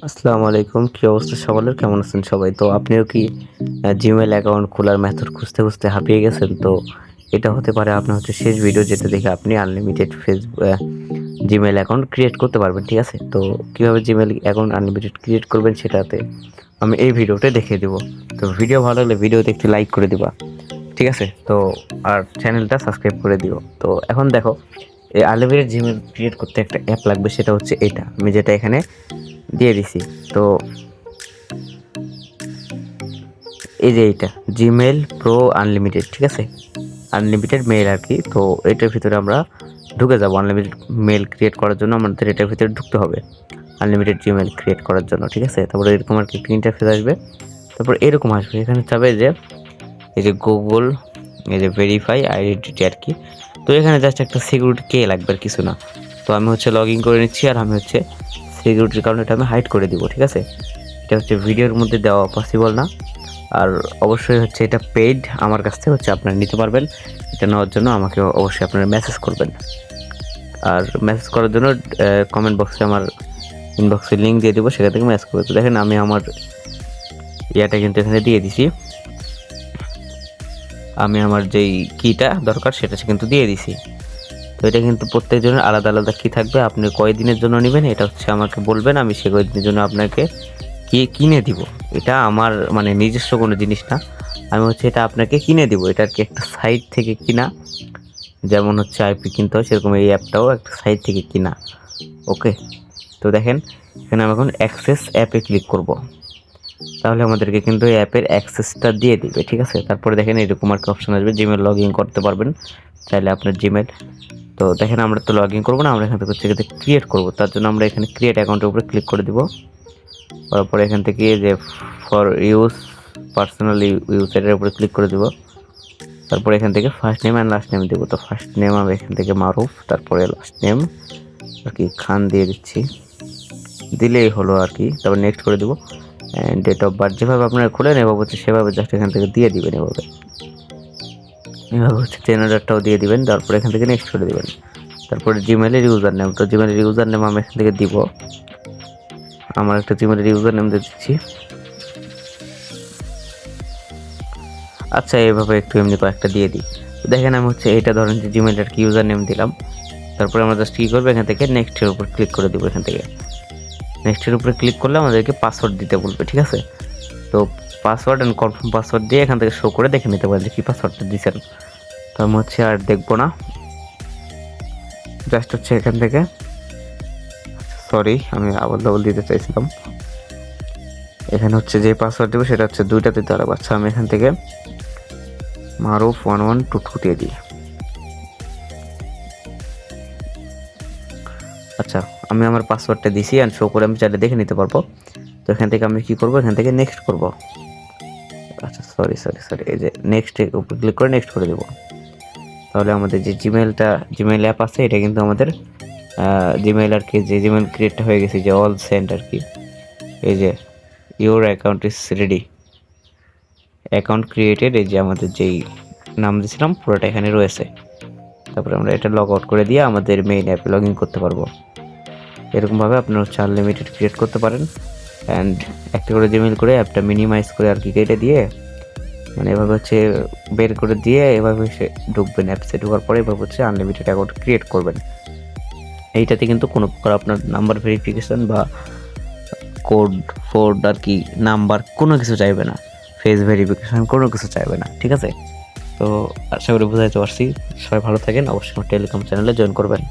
আসসালামু আলাইকুম। কি অবস্থা সকলের? কেমন আছেন সবাই? তো আপনিও কি জিমেইল অ্যাকাউন্ট খোলার মেথড খুঁজতে হাঁপিয়ে গেছেন? তো এটা হতে পারে আপনার শেষ ভিডিও যেটা দেখে আপনি আনলিমিটেড জিমেইল অ্যাকাউন্ট ক্রিয়েট করতে পারবেন। ঠিক আছে? তো কিভাবে জিমেইল অ্যাকাউন্ট আনলিমিটেড ক্রিয়েট করবেন সেটাতে আমি এই ভিডিওতে দেখিয়ে দিব। তো ভিডিও ভালো লাগলে ভিডিওতে একটি লাইক করে দিবা। ঠিক আছে? তো আর চ্যানেলটা সাবস্ক্রাইব করে দিও। তো এখন দেখো, এই আনলিমিটেড জিমেইল ক্রিয়েট করতে একটা অ্যাপ লাগবে, সেটা হচ্ছে এটা। আমি যেটা এখানে দিয়ে দিছি। তো এই যে এইটা জিমেইল প্রো আনলিমিটেড, ঠিক আছে? আনলিমিটেড মেইল আর কি। তো এটার ভিতরে আমরা ঢুকে যাবো। আনলিমিটেড মেইল ক্রিয়েট করার জন্য আমাদের এটার ভিতরে ঢুকতে হবে, আনলিমিটেড জিমেইল ক্রিয়েট করার জন্য। ঠিক আছে? তারপরে এরকম আর কি একটা ইন্টারফেস আসবে। তারপর এরকম আসবে, এখানে চাবে যে এই যে গুগল, এই যে ভেরিফাই আইডেন্টিটি আর কি। তো এখানে জাস্ট একটা সিকিউরিটি কে লাগবে, আর কিছু না। তো আমি লগ ইন করে নিচ্ছি, আর আমি সিকিউরিটির কারণে এটা আমি হাইড করে দিব। ঠিক আছে? এটা ভিডিওর মধ্যে দেওয়া পসিবল না। আর অবশ্যই এটা পেইড, আমার কাছ থেকে আপনারা নিতে পারবেন। এটা নেওয়ার জন্য আমাকে অবশ্যই আপনারা মেসেজ করবেন। আর মেসেজ করার জন্য কমেন্ট বক্সে আমার ইনবক্সে লিঙ্ক দিয়ে দেবো, সেখান থেকে মেসেজ করবে। তো দেখেন আমি আমার ইয়াটা কিন্তু এখানে দিয়ে দিছি। আমি আমার যেই কিটা দরকার সেটা কিন্তু দিয়ে দিছি। তো এটা কিন্তু প্রত্যেকজনের আলাদা আলাদা কি থাকবে। আপনি কয়দিনের জন্য নেবেন এটা আমাকে বলবেন, আমি সে কয়দিনের জন্য আপনাকে কিনে দিব। এটা আমার নিজস্ব কোনো জিনিস না, আমি এটা আপনাকে কিনে দিব। এটা আর কি একটা সাইট থেকে কিনা, যেমন আইপি কিনতে হয়, সেরকম এই অ্যাপটাও একটা সাইট থেকে কিনা। ওকে, তো দেখেন এখানে আমি এখন অ্যাক্সেস অ্যাপে ক্লিক করব, তাহলে আমাদেরকে কিন্তু এই অ্যাপের অ্যাক্সেসটা দিয়ে দিবে। ঠিক আছে? তারপরে দেখেন এরকম আর কি অপশন আসবে, জিমেল লগ ইন করতে পারবেন চাইলে আপনার জিমেল। তো দেখেন আমরা তো লগ ইন করবো না, আমরা এখান থেকে ক্রিয়েট করবো। তার জন্য আমরা এখানে ক্রিয়েট অ্যাকাউন্টের উপরে ক্লিক করে দিব। তারপরে এখান থেকে যে ফর ইউজ পার্সোনাল ইউজের উপরে ক্লিক করে দিব। তারপরে এখান থেকে first name and last name দিব। তো ফার্স্ট নেম আমি এখান থেকে মারুফ, তারপরে লাস্ট নেম আর কি খান দিয়ে দিচ্ছি, দিলেই হলো আর কি। তারপর নেক্সট করে দিব। অ্যান্ড ডেট অফ বার্থ যেভাবে আপনারা খুলেন এভাবে সেভাবে জাস্ট এখান থেকে দিয়ে দিবেন। এভাবে জেনারেটরটাও দিয়ে দিবেন। তারপরে এখান থেকে নেক্সট করে দিবেন। তারপরে জিমেলের ইউজার নেম, তো জিমেলের ইউজার নেম আমি এখান থেকে দিব। আমার একটা জিমেলের ইউজার নেম দিয়ে দিচ্ছি। আচ্ছা, এইভাবে একটু এমনি কয়েকটা দিয়ে দিই। দেখেন আমি এইটা ধরেন যে জিমেলের কি ইউজার নেম দিলাম। তারপরে আমরা জাস্ট কী করবো, এখান থেকে নেক্সটের উপর ক্লিক করে দেবো। এখান থেকে নেক্সটের উপরে ক্লিক করলে আমাদেরকে পাসওয়ার্ড দিতে বলবে। ঠিক আছে? তো পাসওয়ার্ড অ্যান্ড কনফার্ম পাসওয়ার্ড দিয়ে এখান থেকে শো করে দেখে নিতে পারেন যে কী পাসওয়ার্ডটা দিচ্ছেন। তো আমি আর দেখবো না, জাস্ট এখান থেকে সরি আমি আবার ডবল দিতে চাইছিলাম। এখানে যে পাসওয়ার্ড দেবো সেটা দুইটা দিতে হবে। আচ্ছা, আমি এখান থেকে মারুফ 1122 দিয়ে দিই। আচ্ছা, আমি আমার পাসওয়ার্ডটা দিছি অ্যান্ড শো করে আমি চাইলে দেখে নিতে পারবো। তো এখান থেকে আমি কী করবো, এখান থেকে নেক্সট করব। আচ্ছা সরি, এই যে নেক্সটের উপর ক্লিক করে নেক্সট করে দেবো। তাহলে আমাদের যে জিমেইল অ্যাপ আছে এটা কিন্তু আমাদের জিমেইল আর কি, যে জিমেইল ক্রিয়েটটা হয়ে গেছে, যে অল সেন্ড আর কি। এই যে your account is ready, account created, এই যে আমাদের যেই নাম দিয়েছিলাম পুরোটা এখানে রয়েছে। তারপরে আমরা এটা লগ আউট করে দিয়ে আমাদের মেইন অ্যাপে লগ ইন করতে পারবো। এরকমভাবে আপনারা আনলিমিটেড ক্রিয়েট করতে পারেন। অ্যান্ড একটা করে জিমেইল করে অ্যাপটা মিনিমাইজ করে আর কি কেটে দিয়ে, এভাবে বের করে দিয়ে এভাবে ঢুকবেন। অ্যাপসে ঢোকার পরে এভাবে আনলিমিটেড অ্যাকাউন্ট ক্রিয়েট করবেন। এইটাতে কিন্তু কোনো প্রকার আপনার নাম্বার ভেরিফিকেশন বা কোড আর কি, নাম্বার কোনো কিছু চাইবে না, ফেস ভেরিফিকেশন কোনো কিছু চাইবে না। ঠিক আছে? তো আশা করি বুঝাইতে পারছি। সবাই ভালো থাকেন, অবশ্যই আমার টেলিগ্রাম চ্যানেলে জয়েন করবেন।